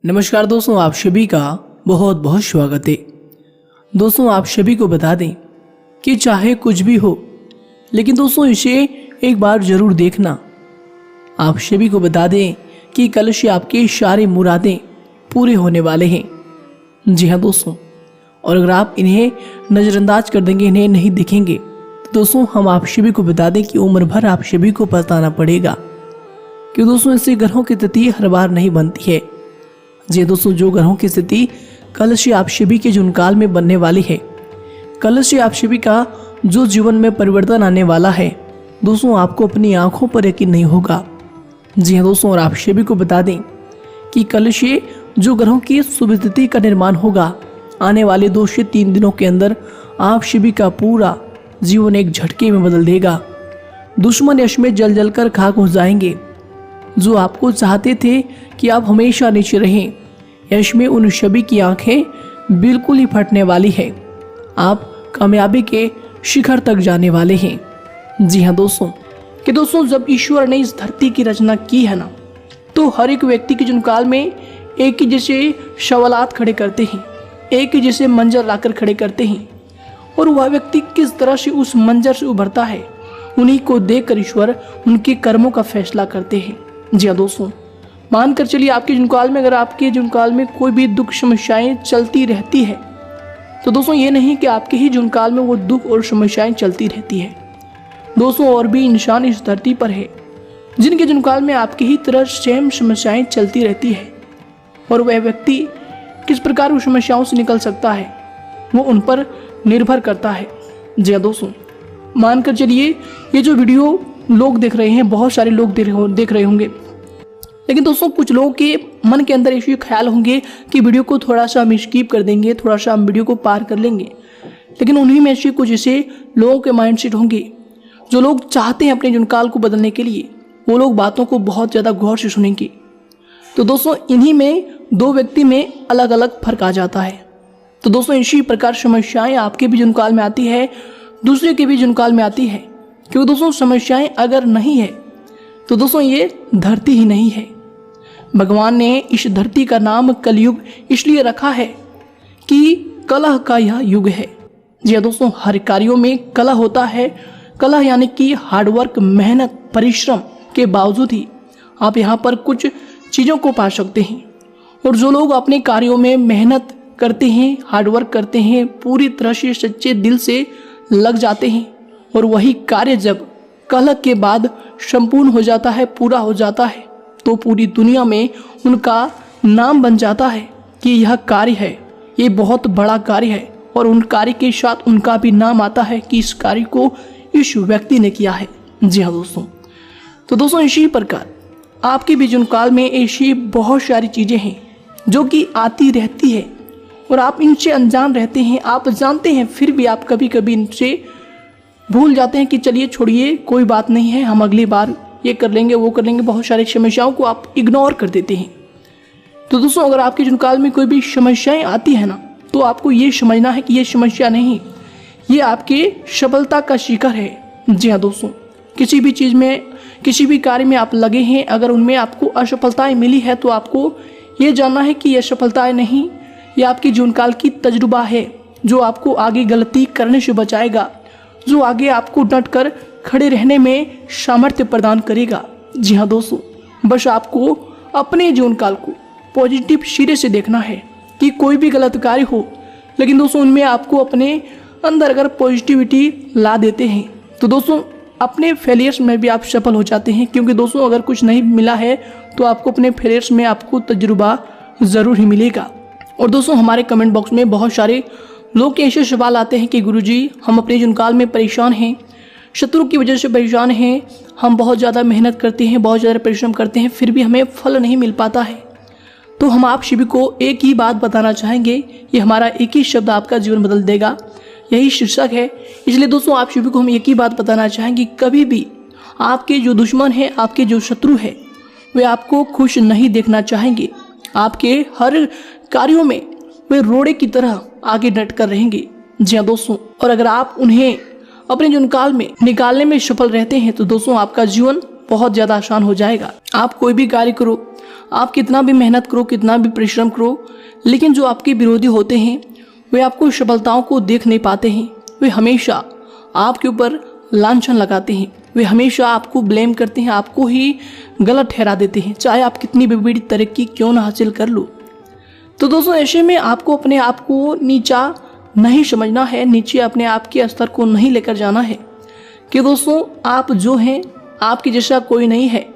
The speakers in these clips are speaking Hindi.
नमस्कार दोस्तों, आप सभी का बहुत बहुत स्वागत है। दोस्तों, आप सभी को बता दें कि चाहे कुछ भी हो, लेकिन दोस्तों इसे एक बार जरूर देखना। आप सभी को बता दें कि कल से आपके सारे मुरादें पूरे होने वाले हैं। जी हाँ दोस्तों, और अगर आप इन्हें नज़रअंदाज कर देंगे, इन्हें नहीं देखेंगे, तो दोस्तों हम आप सभी को बता दें कि उम्र भर आप सभी को पछताना पड़ेगा। कि दोस्तों इससे ग्रहों की स्थिति हर बार नहीं बनती है। जी दोस्तों, जो ग्रहों की स्थिति कल से आप सभी के जीवन काल में बनने वाली है, कल से आप सभी का जो जीवन में परिवर्तन आने वाला है, दोस्तों आपको अपनी आंखों पर यकीन नहीं होगा। जी हाँ दोस्तों, और आप सभी को बता दें कि कल से जो ग्रहों की शुभ स्थिति का निर्माण होगा, आने वाले 2 से 3 दिनों के अंदर आप सभी का पूरा जीवन एक झटके में बदल देगा। दुश्मन यश में जल जल कर खाक हो जाएंगे। जो आपको चाहते थे कि आप हमेशा नीचे रहें, यश में उन सभी की आंखें बिल्कुल ही फटने वाली है। आप कामयाबी के शिखर तक जाने वाले हैं। जी हाँ दोस्तों, कि दोस्तों जब ईश्वर ने इस धरती की रचना की है ना, तो हर एक व्यक्ति के जीवनकाल में एक ही जैसे सवालात खड़े करते हैं, एक ही जैसे मंजर लाकर खड़े करते हैं, और वह व्यक्ति किस तरह से उस मंजर से उभरता है, उन्हीं को देखकर ईश्वर उनके कर्मों का फैसला करते हैं। जी हाँ दोस्तों, मानकर चलिए आपके जीवनकाल में अगर आपके जीवनकाल में कोई भी दुख समस्याएं चलती रहती है, तो दोस्तों ये नहीं कि आपके ही जीवनकाल में वो दुख और समस्याएं चलती रहती है। दोस्तों और भी इंसान इस धरती पर है जिनके जीवनकाल में आपकी ही तरह सेम समस्याएं चलती रहती है, और वह व्यक्ति किस प्रकार उस समस्याओं से निकल सकता है, वो उन पर निर्भर करता है। जी हाँ दोस्तों, मानकर चलिए ये जो वीडियो लोग देख रहे हैं, बहुत सारे लोग देख रहे होंगे, लेकिन दोस्तों कुछ लोगों के मन के अंदर ऐसे ख्याल होंगे कि वीडियो को थोड़ा सा हम स्किप कर देंगे, थोड़ा सा हम वीडियो को पार कर लेंगे। लेकिन उन्हीं में से कुछ ऐसे लोगों के माइंडसेट होंगे जो लोग चाहते हैं अपने जीवनकाल को बदलने के लिए, वो लोग बातों को बहुत ज़्यादा गौर से सुनेंगे। तो दोस्तों इन्हीं में 2 व्यक्ति में अलग अलग फर्क आ जाता है। तो दोस्तों इसी प्रकार समस्याएं आपके भी जीवनकाल में आती है, दूसरे के भी जीवनकाल में आती है। क्योंकि दोस्तों समस्याएं अगर नहीं है तो दोस्तों ये धरती ही नहीं है। भगवान ने इस धरती का नाम कलयुग इसलिए रखा है कि कलह का यह युग है। जी हाँ दोस्तों, हर कार्यों में कलह होता है। कलह यानी कि हार्डवर्क, मेहनत, परिश्रम के बावजूद ही आप यहाँ पर कुछ चीज़ों को पा सकते हैं। और जो लोग अपने कार्यों में मेहनत करते हैं, हार्डवर्क करते हैं, पूरी तरह से सच्चे दिल से लग जाते हैं, और वही कार्य जब कलह के बाद संपूर्ण हो जाता है, पूरा हो जाता है, तो पूरी दुनिया में उनका नाम बन जाता है कि यह कार्य है, ये बहुत बड़ा कार्य है, और उन कार्य के साथ उनका भी नाम आता है कि इस कार्य को इस व्यक्ति ने किया है। जी हाँ दोस्तों, तो दोस्तों इसी प्रकार आपके भी जीवनकाल में ऐसी बहुत सारी चीज़ें हैं जो कि आती रहती है, और आप इनसे अनजान रहते हैं। आप जानते हैं, फिर भी आप कभी कभी इनसे भूल जाते हैं कि चलिए छोड़िए, कोई बात नहीं है, हम अगली बार ये कर लेंगे, वो कर लेंगे। बहुत सारी समस्याओं को आप इग्नोर कर देते हैं। तो दोस्तों अगर आपके जीवनकाल में कोई भी समस्याएं आती है ना, तो आपको ये समझना है कि ये समस्या नहीं, ये आपके सफलता का शिखर है। जी हाँ दोस्तों, किसी भी चीज़ में, किसी भी कार्य में आप लगे हैं, अगर उनमें आपको असफलताएं मिली है, तो आपको ये जानना है कि ये सफलताएं नहीं, ये आपके जीवनकाल की तजुर्बा है, जो आपको आगे गलती करने से बचाएगा, जो आगे आपको डट कर खड़े रहने में सामर्थ्य प्रदान करेगा। जी हाँ दोस्तों, बस आपको अपने जीवनकाल को पॉजिटिव सिरे से देखना है कि कोई भी गलत कार्य हो, लेकिन दोस्तों उनमें आपको अपने अंदर अगर पॉजिटिविटी ला देते हैं, तो दोस्तों अपने फेलियर्स में भी आप सफल हो जाते हैं। क्योंकि दोस्तों अगर कुछ नहीं मिला है तो आपको अपने फेलियर्स में आपको तजुर्बा ज़रूर ही मिलेगा। और दोस्तों हमारे कमेंट बॉक्स में बहुत सारे लोग के ऐसे सवाल आते हैं कि गुरुजी हम अपने जीवनकाल में परेशान हैं, शत्रु की वजह से परेशान हैं, हम बहुत ज़्यादा मेहनत करते हैं, बहुत ज़्यादा परिश्रम करते हैं, फिर भी हमें फल नहीं मिल पाता है। तो हम आप सभी को एक ही बात बताना चाहेंगे, ये हमारा एक ही शब्द आपका जीवन बदल देगा, यही शीर्षक है। इसलिए दोस्तों आप सभी को हम एक ही बात बताना चाहेंगे, कभी भी आपके जो दुश्मन है, आपके जो शत्रु है, वे आपको खुश नहीं देखना चाहेंगे। आपके हर कार्यों में वे रोड़े की तरह आगे डट कर रहेंगे। जी हाँ दोस्तों, और अगर आप उन्हें अपने जीवनकाल में निकालने में सफल रहते हैं, तो दोस्तों आपका जीवन बहुत ज़्यादा आसान हो जाएगा। आप कोई भी कार्य करो, आप कितना भी मेहनत करो, कितना भी परिश्रम करो, लेकिन जो आपके विरोधी होते हैं वे आपको सफलताओं को देख नहीं पाते हैं। वे हमेशा आपके ऊपर लांछन लगाते हैं, वे हमेशा आपको ब्लेम करते हैं, आपको ही गलत ठहरा देते हैं, चाहे आप कितनी भी बड़ी तरक्की क्यों ना हासिल कर लो। तो दोस्तों ऐसे में आपको अपने आप को नीचा नहीं समझना है, नीचे अपने आप के स्तर को नहीं लेकर जाना है कि दोस्तों आप जो हैं आपके जैसा कोई नहीं है।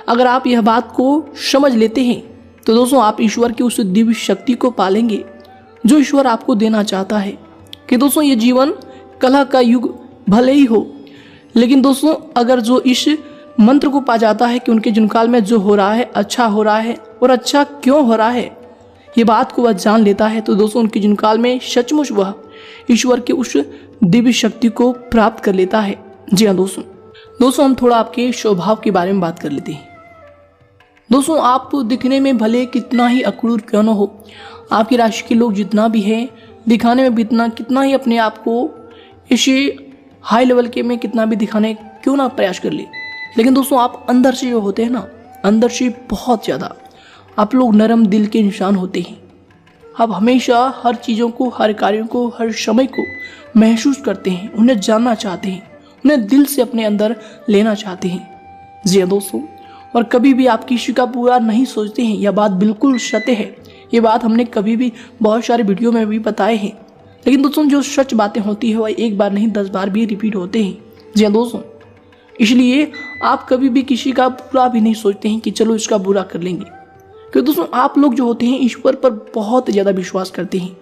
अगर आप यह बात को समझ लेते हैं तो दोस्तों आप ईश्वर की उस दिव्य शक्ति को पालेंगे जो ईश्वर आपको देना चाहता है। कि दोस्तों ये जीवन कलह का युग भले ही हो, लेकिन दोस्तों अगर जो इस मंत्र को पा जाता है कि उनके जीवनकाल में जो हो रहा है अच्छा हो रहा है और अच्छा क्यों हो रहा है, ये बात को वह जान लेता है, तो दोस्तों उनके जीवनकाल में सचमुच वह ईश्वर की उस दिव्य शक्ति को प्राप्त कर लेता है। जी हाँ दोस्तों हम थोड़ा आपके स्वभाव के बारे में बात कर लेते हैं। दोस्तों आप दिखने में भले कितना ही अक्रूर क्यों न हो, आपकी राशि के लोग जितना भी है दिखाने में भी कितना ही अपने आप को इसी हाई लेवल के में कितना भी दिखाने क्यों ना प्रयास कर ले, लेकिन दोस्तों आप अंदर से जो होते हैं ना, अंदर से बहुत ज़्यादा आप लोग नरम दिल के इंसान होते हैं। आप हमेशा हर चीज़ों को, हर कार्यों को, हर समय को महसूस करते हैं, उन्हें जानना चाहते हैं, उन्हें दिल से अपने अंदर लेना चाहते हैं। जी हाँ दोस्तों, और कभी भी आप किसी का बुरा नहीं सोचते हैं, यह बात बिल्कुल सत्य है। ये बात हमने कभी भी बहुत सारे वीडियो में भी बताए हैं, लेकिन दोस्तों जो सच बातें होती है वह एक बार नहीं 10 बार भी रिपीट होते हैं। जी हाँ दोस्तों, इसलिए आप कभी भी किसी का बुरा भी नहीं सोचते हैं कि चलो इसका बुरा कर लेंगे, क्योंकि दोस्तों आप लोग जो होते हैं ईश्वर पर बहुत ज़्यादा विश्वास करते हैं।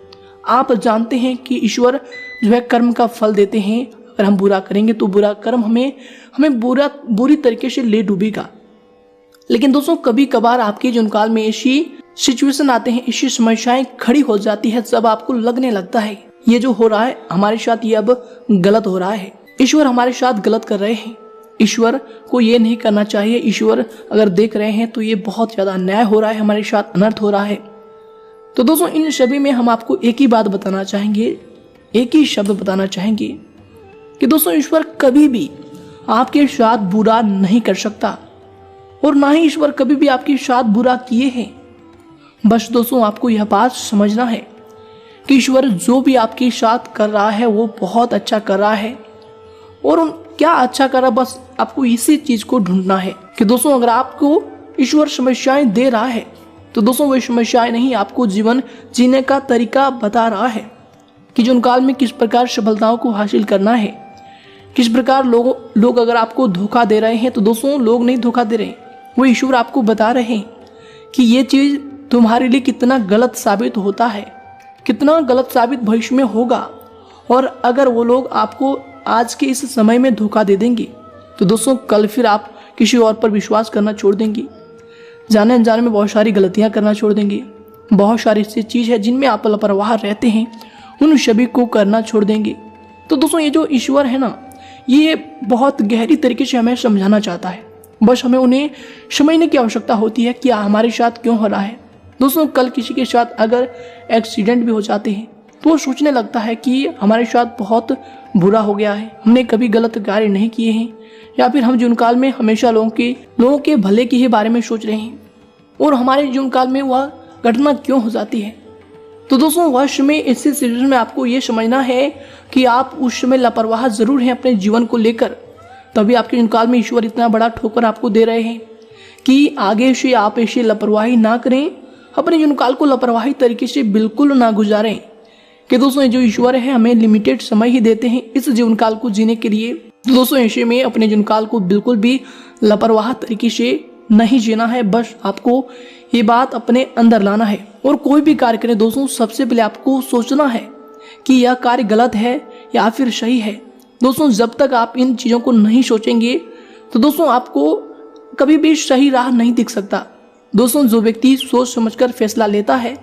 आप जानते हैं कि ईश्वर जो है कर्म का फल देते हैं, अगर हम बुरा करेंगे तो बुरा कर्म हमें बुरी तरीके से ले डूबेगा। लेकिन दोस्तों कभी कभार आपके जीवनकाल में ऐसी सिचुएशन आते हैं, ऐसी समस्याएं खड़ी हो जाती है, जब आपको लगने लगता है ये जो हो रहा है हमारे साथ ये अब गलत हो रहा है, ईश्वर हमारे साथ गलत कर रहे हैं, ईश्वर को ये नहीं करना चाहिए, ईश्वर अगर देख रहे हैं तो ये बहुत ज़्यादा अन्याय हो रहा है, हमारे साथ अनर्थ हो रहा है। तो दोस्तों इन सभी में हम आपको एक ही बात बताना चाहेंगे, एक ही शब्द बताना चाहेंगे कि दोस्तों ईश्वर कभी भी आपके साथ बुरा नहीं कर सकता और ना ही ईश्वर कभी भी आपके साथ बुरा किए हैं। बस दोस्तों आपको यह बात समझना है कि ईश्वर जो भी आपके साथ कर रहा है वो बहुत अच्छा कर रहा है, और क्या अच्छा कर रहा है बस आपको इसी चीज को ढूंढना है कि दोस्तों अगर आपको ईश्वर समस्याएं दे रहा है तो दोस्तों वो समस्याएं नहीं, आपको जीवन जीने का तरीका बता रहा है कि जीवनकाल में किस प्रकार सफलताओं को हासिल करना है, किस प्रकार लोग अगर आपको धोखा दे रहे हैं तो दोस्तों लोग नहीं धोखा दे रहे, वो ईश्वर आपको बता रहे हैं कि ये चीज तुम्हारे लिए कितना गलत साबित होता है, कितना गलत साबित भविष्य में होगा। और अगर वो लोग आपको आज के इस समय में धोखा दे देंगे तो दोस्तों कल फिर आप किसी और पर विश्वास करना छोड़ देंगे, जाने अनजाने में बहुत सारी गलतियां करना छोड़ देंगे, बहुत सारी ऐसी चीज़ है जिनमें आप लापरवाह रहते हैं उन सभी को करना छोड़ देंगे। तो दोस्तों ये जो ईश्वर है ना, ये बहुत गहरी तरीके से हमें समझाना चाहता है, बस हमें उन्हें समझने की आवश्यकता होती है कि हमारे साथ क्यों हो रहा है। दोस्तों कल किसी के साथ अगर एक्सीडेंट भी हो जाते हैं तो वो सोचने लगता है कि हमारे साथ बहुत बुरा हो गया है, हमने कभी गलत कार्य नहीं किए हैं, या फिर हम जीवनकाल में हमेशा लोगों के भले के ही बारे में सोच रहे हैं और हमारे जीवनकाल में वह घटना क्यों हो जाती है। तो दोस्तों वह समय ऐसे सिचुएशन में आपको ये समझना है कि आप उस समय लापरवाह जरूर हैं अपने जीवन को लेकर, तभी आपके जीवनकाल में ईश्वर इतना बड़ा ठोकर आपको दे रहे हैं कि आगे से आप ऐसी लापरवाही ना करें, अपने जीवनकाल को लापरवाही तरीके से बिल्कुल ना गुजारें। कि दोस्तों जो ईश्वर है हमें लिमिटेड समय ही देते हैं इस जीवनकाल को जीने के लिए। तो दोस्तों ऐसे में अपने जीवनकाल को बिल्कुल भी लापरवाह तरीके से नहीं जीना है, बस आपको ये बात अपने अंदर लाना है। और कोई भी कार्य करें दोस्तों सबसे पहले आपको सोचना है कि यह कार्य गलत है या फिर सही है। दोस्तों जब तक आप इन चीज़ों को नहीं सोचेंगे तो दोस्तों आपको कभी भी सही राह नहीं दिख सकता। दोस्तों जो व्यक्ति सोच समझकर फैसला लेता है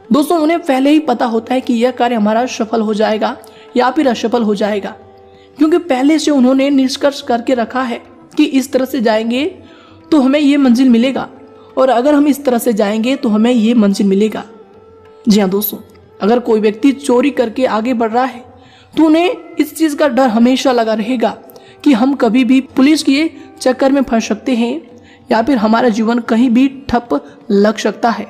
दोस्तों उन्हें पहले ही पता होता है कि यह कार्य हमारा सफल हो जाएगा या फिर असफल हो जाएगा, क्योंकि पहले से उन्होंने निष्कर्ष करके रखा है कि इस तरह से जाएंगे तो हमें ये मंजिल मिलेगा और अगर हम इस तरह से जाएंगे तो हमें ये मंजिल मिलेगा। जी हाँ दोस्तों, अगर कोई व्यक्ति चोरी करके आगे बढ़ रहा है तो उन्हें इस चीज़ का डर हमेशा लगा रहेगा कि हम कभी भी पुलिस के चक्कर में फंस सकते हैं या फिर हमारा जीवन कहीं भी ठप लग सकता है।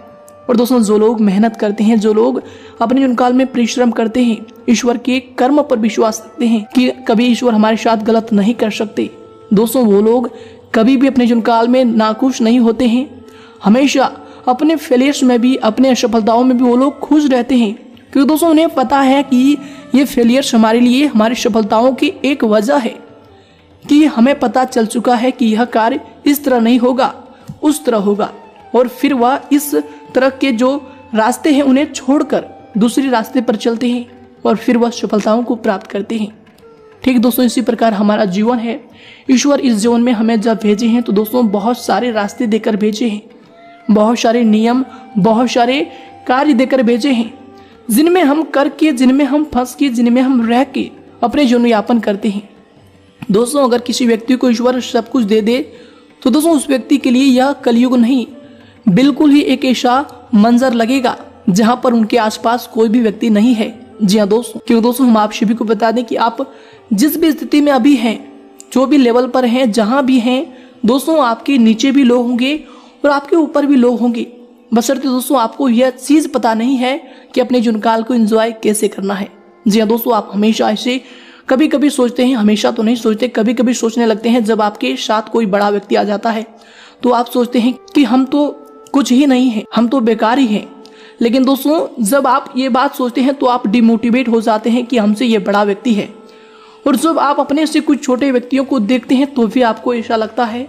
और दोस्तों जो लोग मेहनत करते हैं, जो लोग अपने जीवन काल में परिश्रम करते हैं, ईश्वर के कर्म पर विश्वास रखते हैं कि कभी ईश्वर हमारे साथ गलत नहीं कर सकते, दोस्तों वो लोग कभी भी अपने जीवन काल में नाखुश नहीं होते हैं। हमेशा अपने फेलियर्स में भी, अपने असफलताओं में भी वो लोग खुश रहते हैं, क्योंकि दोस्तों उन्हें पता है कि ये फेलियर्स हमारे लिए, हमारी सफलताओं की एक वजह है, कि हमें पता चल चुका है कि यह कार्य इस तरह नहीं होगा, उस तरह होगा, और फिर वह इस तरह के जो रास्ते हैं उन्हें छोड़कर दूसरे रास्ते पर चलते हैं और फिर वह सफलताओं को प्राप्त करते हैं। ठीक दोस्तों, इसी प्रकार हमारा जीवन है। ईश्वर इस जीवन में हमें जब भेजे हैं तो दोस्तों बहुत सारे रास्ते देकर भेजे हैं, बहुत सारे नियम, बहुत सारे कार्य देकर भेजे हैं, जिनमें हम करके, जिनमें हम फंस के, जिनमें हम रह के अपने जीवन यापन करते हैं। दोस्तों अगर किसी व्यक्ति को ईश्वर सब कुछ दे दे तो दोस्तों उस व्यक्ति के लिए यह कलयुग नहीं, बिल्कुल ही एक ऐसा मंजर लगेगा जहां पर उनके आसपास कोई भी व्यक्ति नहीं है। जी हाँ दोस्तों, क्यों दोस्तों हम आप सभी को बता दें कि आप जिस भी स्थिति में अभी हैं, जो भी लेवल पर हैं, जहां भी हैं दोस्तों, आपके नीचे भी लोग होंगे और आपके ऊपर भी लोग होंगे, बशर्ते दोस्तों आपको यह चीज पता नहीं है कि अपने जीवन काल को एंजॉय कैसे करना है। जी हाँ दोस्तों, आप हमेशा ऐसे कभी कभी सोचते हैं, हमेशा तो नहीं सोचते, कभी कभी सोचने लगते हैं जब आपके साथ कोई बड़ा व्यक्ति आ जाता है तो आप सोचते हैं कि हम तो कुछ ही नहीं है, हम तो बेकार ही हैं। लेकिन दोस्तों जब आप ये बात सोचते हैं तो आप डिमोटिवेट हो जाते हैं कि हमसे ये बड़ा व्यक्ति है, और जब आप अपने से कुछ छोटे व्यक्तियों को देखते हैं तो भी आपको ऐसा लगता है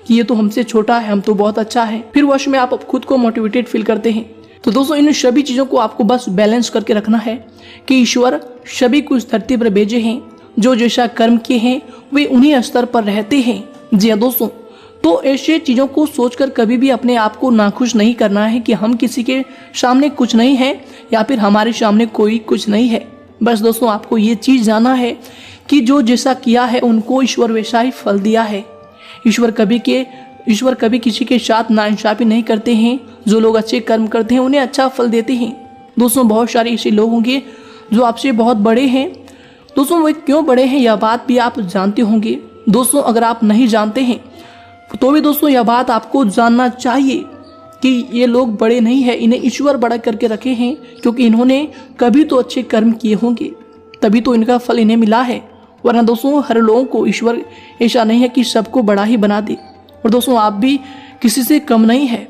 कि ये तो हमसे छोटा है, हम तो बहुत अच्छा है, फिर वश में आप खुद को मोटिवेटेड फील करते हैं। तो दोस्तों इन सभी चीजों को आपको बस बैलेंस करके रखना है कि ईश्वर सभी को इस धरती पर भेजे हैं, जो जैसा कर्म किए हैं वे उन्हीं स्तर पर रहते हैं। जी हाँ दोस्तों, तो ऐसे चीजों को सोचकर कभी भी अपने आप को नाखुश नहीं करना है कि हम किसी के सामने कुछ नहीं है या फिर हमारे सामने कोई कुछ नहीं है। बस दोस्तों आपको ये चीज जानना है कि जो जैसा किया है उनको ईश्वर वैसा ही फल दिया है। ईश्वर कभी किसी के साथ नाइंसाफी नहीं करते हैं। जो लोग अच्छे कर्म करते हैं उन्हें अच्छा फल देते हैं। दोस्तों बहुत सारे ऐसे लोग होंगे जो आपसे बहुत बड़े हैं। दोस्तों वे क्यों बड़े हैं यह बात भी आप जानते होंगे। दोस्तों अगर आप नहीं जानते हैं तो भी दोस्तों यह बात आपको जानना चाहिए कि ये लोग बड़े नहीं है, इन्हें ईश्वर बड़ा करके रखे हैं, क्योंकि इन्होंने कभी तो अच्छे कर्म किए होंगे, तभी तो इनका फल इन्हें मिला है। वरना दोस्तों हर लोगों को ईश्वर ऐसा नहीं है कि सबको बड़ा ही बना दे। और दोस्तों आप भी किसी से कम नहीं है,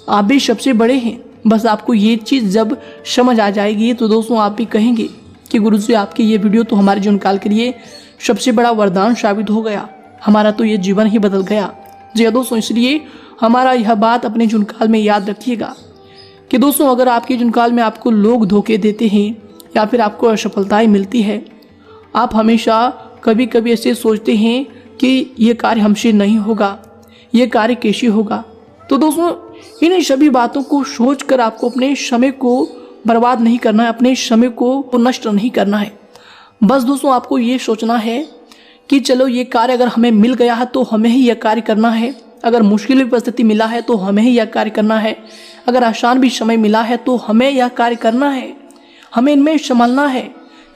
आप भी सबसे बड़े हैं। बस आपको ये चीज़ जब समझ आ जाएगी तो दोस्तों आप भी कहेंगे कि गुरु जी आपकी ये वीडियो तो हमारे जीवन काल के लिए सबसे बड़ा वरदान साबित हो गया, हमारा तो ये जीवन ही बदल गया। जी हाँ दोस्तों, इसलिए हमारा यह बात अपने जीवन काल में याद रखिएगा कि दोस्तों अगर आपके जीवन काल में आपको लोग धोखे देते हैं या फिर आपको असफलताएं मिलती है, आप हमेशा कभी कभी ऐसे सोचते हैं कि ये कार्य हमसे नहीं होगा, ये कार्य कैसे होगा। तो दोस्तों इन सभी बातों को सोचकर आपको अपने समय को बर्बाद नहीं करना है, अपने समय को नष्ट नहीं करना है। बस दोस्तों आपको ये सोचना है कि चलो ये कार्य अगर हमें मिल गया है तो हमें ही यह कार्य करना है, अगर मुश्किल परिस्थिति मिला है तो हमें ही यह कार्य करना है, अगर आसान भी समय मिला है तो हमें यह कार्य करना है, हमें इनमें संभलना है।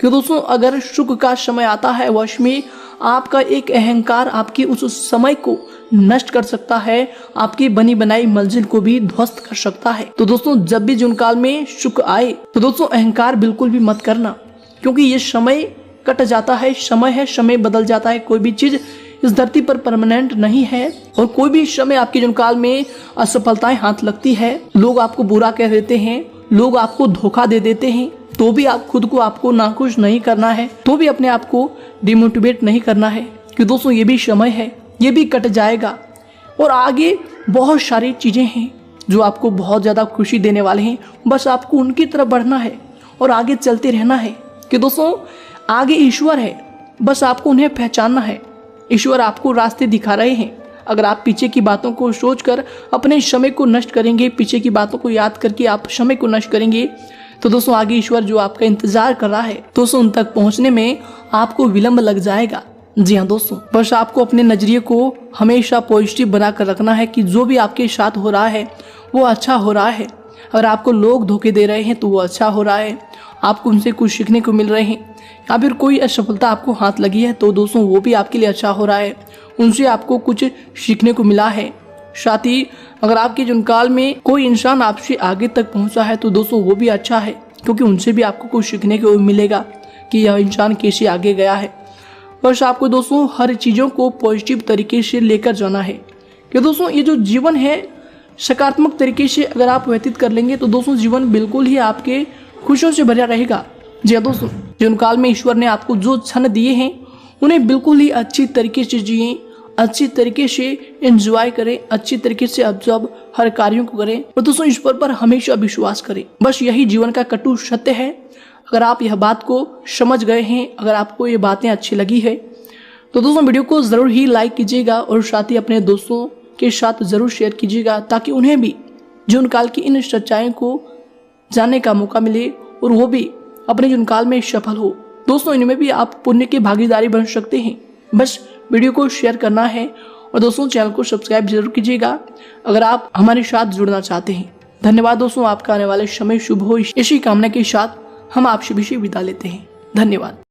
कि दोस्तों अगर सुख का समय आता है वश में आपका एक अहंकार आपकी उस समय को नष्ट कर सकता है, आपकी बनी बनाई मंजिल को भी ध्वस्त कर सकता है। तो दोस्तों जब भी जीवन काल में सुख आए तो दोस्तों अहंकार बिल्कुल भी मत करना, क्योंकि ये समय कट जाता है, समय है, समय बदल जाता है। कोई भी चीज इस धरती पर परमानेंट नहीं है और कोई भी समय आपके जीवन काल में असफलताएं हाथ लगती है, लोग आपको बुरा कह देते हैं, लोग आपको धोखा दे देते हैं, तो भी आप खुद को आपको नाखुश नहीं करना है, तो भी अपने आप को डिमोटिवेट नहीं करना है कि दोस्तों ये भी समय है, ये भी कट जाएगा और आगे बहुत सारी चीजें हैं जो आपको बहुत ज्यादा खुशी देने वाले हैं। बस आपको उनकी तरफ बढ़ना है और आगे चलते रहना है कि दोस्तों आगे ईश्वर है, बस आपको उन्हें पहचानना है। ईश्वर आपको रास्ते दिखा रहे हैं। अगर आप पीछे की बातों को सोचकर अपने समय को नष्ट करेंगे, पीछे की बातों को याद करके आप समय को नष्ट करेंगे, तो दोस्तों आगे ईश्वर जो आपका इंतजार कर रहा है दोस्तों उन तक पहुंचने में आपको विलंब लग जाएगा। जी हाँ दोस्तों, बस आपको अपने नजरिए को हमेशा पॉजिटिव बनाकर रखना है कि जो भी आपके साथ हो रहा है वो अच्छा हो रहा है। अगर आपको लोग धोखे दे रहे हैं तो वो अच्छा हो रहा है, आपको उनसे कुछ सीखने को मिल रहे हैं, या फिर कोई असफलता आपको हाथ लगी है तो दोस्तों वो भी आपके लिए अच्छा हो रहा है, उनसे आपको कुछ सीखने को मिला है। साथ ही अगर आपके जीवन काल में कोई इंसान आपसे आगे तक पहुंचा है तो दोस्तों वो भी अच्छा है, क्योंकि उनसे भी आपको कुछ सीखने को मिलेगा कि यह इंसान कैसे आगे गया है। बस आपको दोस्तों हर चीज़ों को पॉजिटिव तरीके से लेकर जाना है कि दोस्तों ये जो जीवन है सकारात्मक तरीके से अगर आप व्यतीत कर लेंगे तो दोस्तों जीवन बिल्कुल ही आपके खुशियों से भरा रहेगा। जी हाँ दोस्तों, जीवन काल में ईश्वर ने आपको जो क्षण दिए हैं उन्हें बिल्कुल ही अच्छी तरीके से जिए, अच्छी तरीके से एंजॉय करें, अच्छी तरीके से ऑब्जर्व हर कार्यों को करें और दोस्तों ईश्वर पर हमेशा विश्वास करें। बस यही जीवन का कटु सत्य है। अगर आप यह बात को समझ गए हैं, अगर आपको ये बातें अच्छी लगी है तो दोस्तों वीडियो को ज़रूर ही लाइक कीजिएगा और साथ ही अपने दोस्तों के साथ ज़रूर शेयर कीजिएगा, ताकि उन्हें भी जीवन काल की इन सच्चाइयों को जानने का मौका मिले और वो भी अपने जीवन काल में सफल हो। दोस्तों इनमें भी आप पुण्य की भागीदारी बन सकते हैं। बस वीडियो को शेयर करना है और दोस्तों चैनल को सब्सक्राइब जरूर कीजिएगा अगर आप हमारे साथ जुड़ना चाहते हैं। धन्यवाद दोस्तों, आपका आने वाले समय शुभ हो, इसी कामना के साथ हम आपसे भी विदा लेते हैं। धन्यवाद।